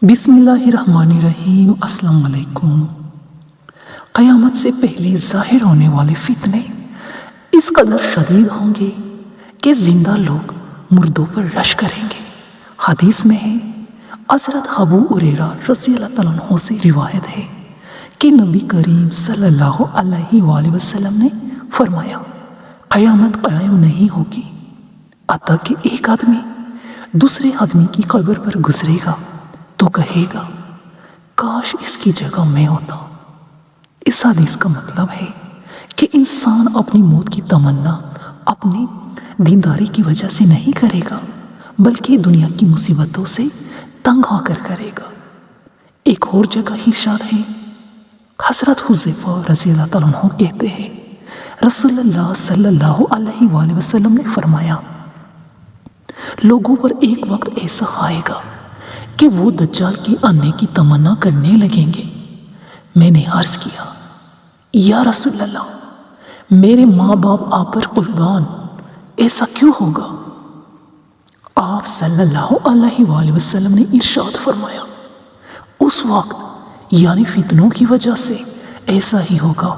बिस्मिल्लाहिर्रहमानिर्रहीम। अस्सलाम वालेकुम। क़यामत से पहले ज़ाहिर होने वाले फितने इस कदर शदीद होंगे कि ज़िंदा लोग मुर्दों पर रश करेंगे। हदीस में है, हज़रत अबू हुरैरा रज़ियल्लाहु तआला अन्हु से रिवायत है कि नबी करीम सल्लल्लाहु अलैहि वसल्लम ने फरमाया, क़यामत कायम नहीं होगी अतः कि एक आदमी दूसरे आदमी की कब्र पर गुजरेगा तो कहेगा, काश इसकी जगह मैं होता। इस हदीस का मतलब है कि इंसान अपनी मौत की तमन्ना अपनी दीनदारी की वजह से नहीं करेगा, बल्कि दुनिया की मुसीबतों से तंग होकर करेगा। एक और जगह इरशाद है, हज़रत हुज़ैफा रज़ियल्लाहु तआला अन्हु कहते हैं, रसूलुल्लाह सल्लल्लाहु अलैहि वसल्लम ने फरमाया, लोगों पर एक वक्त ऐसा आएगा कि वो दज्जाल के आने की तमन्ना करने लगेंगे। मैंने अर्ज़ किया, या रसूलल्लाह, मेरे माँ बाप आप पर कुर्बान, ऐसा क्यों होगा? आप सल्लल्लाहु अलैहि वसल्लम ने इरशाद फरमाया, उस वक्त यानी फितनों की वजह से ऐसा ही होगा